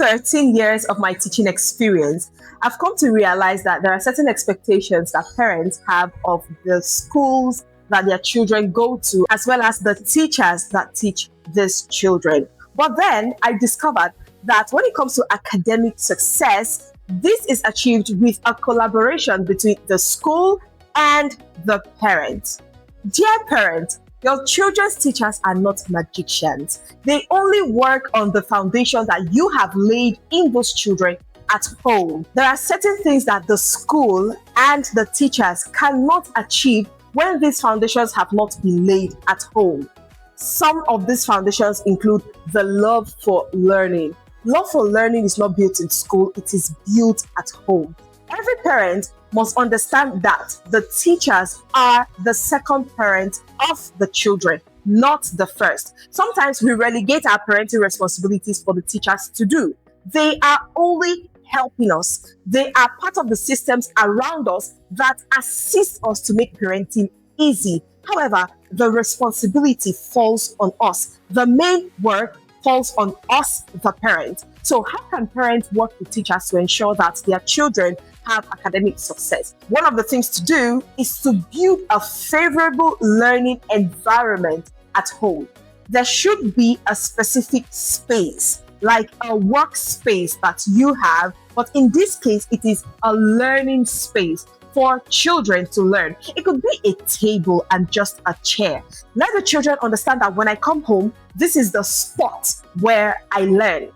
13 years of my teaching experience, I've come to realize that there are certain expectations that parents have of the schools that their children go to, as well as the teachers that teach these children. But then I discovered that when it comes to academic success, this is achieved with a collaboration between the school and the parent. Dear parent, your children's teachers are not magicians. They only work on the foundation that you have laid in those children at home. There are certain things that the school and the teachers cannot achieve when these foundations have not been laid at home. Some of these foundations include the love for learning. Love for learning is not built in school, it is built at home. Every parent must understand that the teachers are the second parent of the children, not the first. Sometimes we relegate our parenting responsibilities for the teachers to do. They are only helping us. They are part of the systems around us that assist us to make parenting easy. However, the responsibility falls on us. The main work falls on us, the parent. So how can parents work with teachers to ensure that their children have academic success? One of the things to do is to build a favorable learning environment at home. There should be a specific space, like a workspace that you have, but in this case, it is a learning space for children to learn. It could be a table and just a chair. Let the children understand that when I come home, this is the spot where I learn.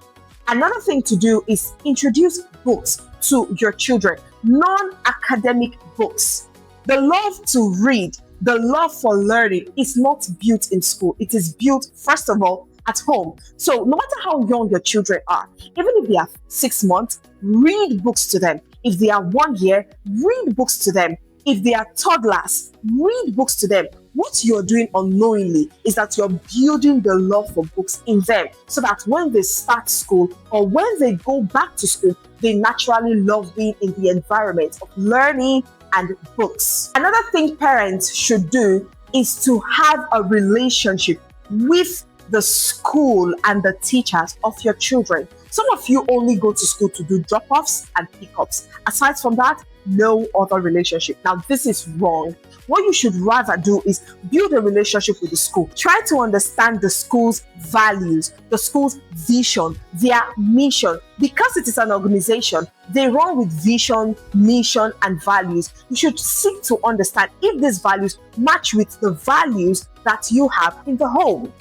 Another thing to do is introduce books to your children, non-academic books. The love to read, the love for learning is not built in school. It is built, first of all, at home. So no matter how young your children are, even if they are 6 months, read books to them. If they are 1 year, read books to them. If they are toddlers, read books to them. What you're doing unknowingly is that you're building the love for books in them, so that when they start school or when they go back to school, they naturally love being in the environment of learning and books. Another thing parents should do is to have a relationship with the school and the teachers of your children. Some of you only go to school to do drop-offs and pickups. Aside from that, no other relationship. Now, this is wrong. What you should rather do is build a relationship with the school. Try to understand the school's values, the school's vision, their mission. Because it is an organization, they run with vision, mission, and values. You should seek to understand if these values match with the values that you have in the home.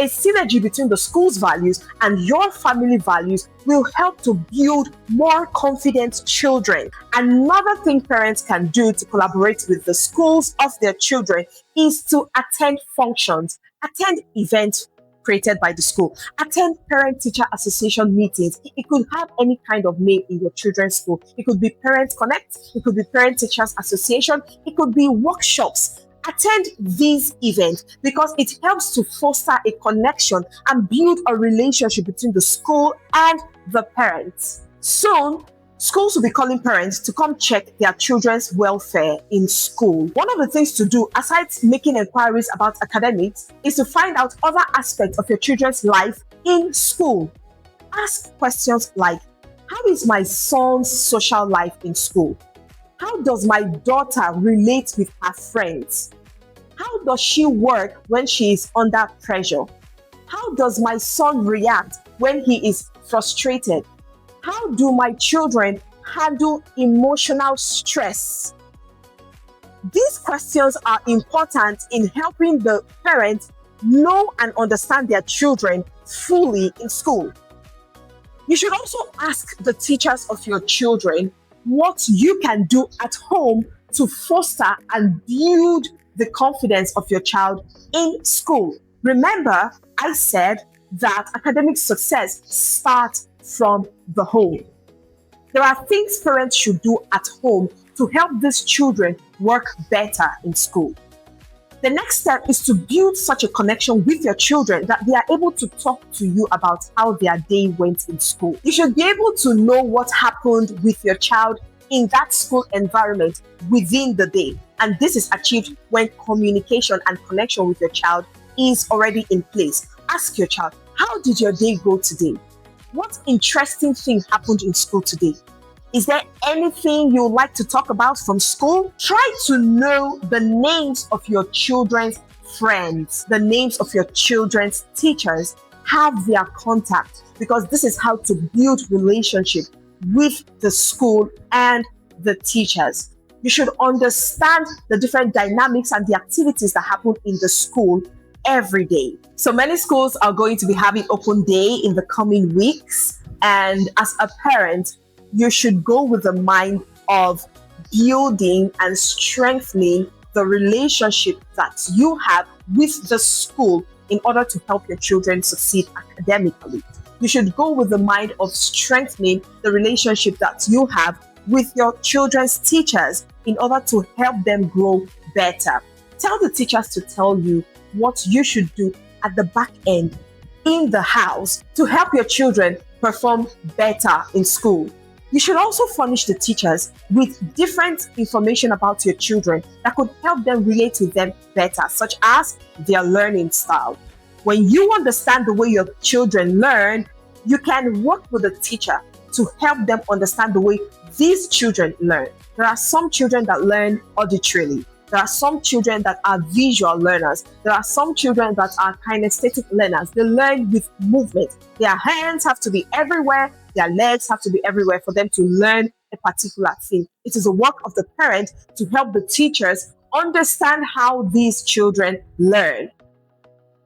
A synergy between the school's values and your family values will help to build more confident children. Another thing parents can do to collaborate with the schools of their children is to attend functions, attend events created by the school, attend parent-teacher association meetings. It could have any kind of name in your children's school. It could be Parent Connect, it could be Parent-Teachers Association, it could be workshops. Attend these events because it helps to foster a connection and build a relationship between the school and the parents. Soon, schools will be calling parents to come check their children's welfare in school. One of the things to do, aside making inquiries about academics, is to find out other aspects of your children's life in school. Ask questions like, how is my son's social life in school? How does my daughter relate with her friends? How does she work when she is under pressure? How does my son react when he is frustrated? How do my children handle emotional stress? These questions are important in helping the parents know and understand their children fully in school. You should also ask the teachers of your children what you can do at home to foster and build the confidence of your child in school. Remember, I said that academic success starts from the home. There are things parents should do at home to help these children work better in school. The next step is to build such a connection with your children that they are able to talk to you about how their day went in school. You should be able to know what happened with your child in that school environment within the day. And this is achieved when communication and connection with your child is already in place. Ask your child, how did your day go today? What interesting thing happened in school today? Is there anything you would like to talk about from school? Try to know the names of your children's friends, the names of your children's teachers. Have their contact, because this is how to build relationship with the school and the teachers. You should understand the different dynamics and the activities that happen in the school every day. So many schools are going to be having open day in the coming weeks. And as a parent, you should go with the mind of building and strengthening the relationship that you have with the school in order to help your children succeed academically. You should go with the mind of strengthening the relationship that you have with your children's teachers in order to help them grow better. Tell the teachers to tell you what you should do at the back end in the house to help your children perform better in school. You should also furnish the teachers with different information about your children that could help them relate to them better, such as their learning style. When you understand the way your children learn, you can work with the teacher to help them understand the way these children learn. There are some children that learn auditorily. There are some children that are visual learners. There are some children that are kinesthetic learners. They learn with movement. Their hands have to be everywhere. Their legs have to be everywhere for them to learn a particular thing. It is the work of the parent to help the teachers understand how these children learn.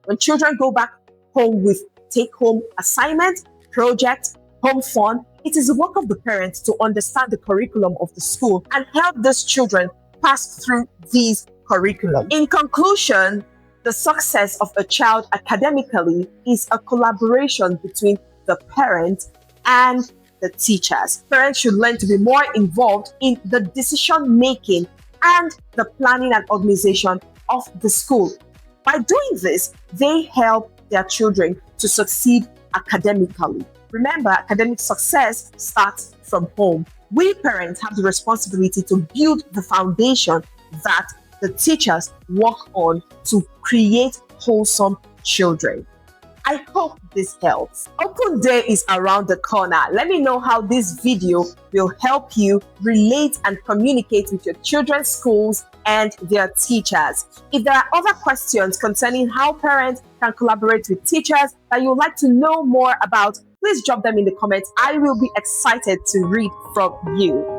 When children go back home with take-home assignment, project, home fun, it is the work of the parents to understand the curriculum of the school and help these children pass through these curriculum. In conclusion, the success of a child academically is a collaboration between the parent and the teachers. Parents should learn to be more involved in the decision making and the planning and organization of the school. By doing this, they help their children to succeed academically. Remember, academic success starts from home. We parents have the responsibility to build the foundation that the teachers work on to create wholesome children. I hope this helps. Open Day is around the corner. Let me know how this video will help you relate and communicate with your children's schools and their teachers. If there are other questions concerning how parents can collaborate with teachers that you would like to know more about, please drop them in the comments. I will be excited to read from you.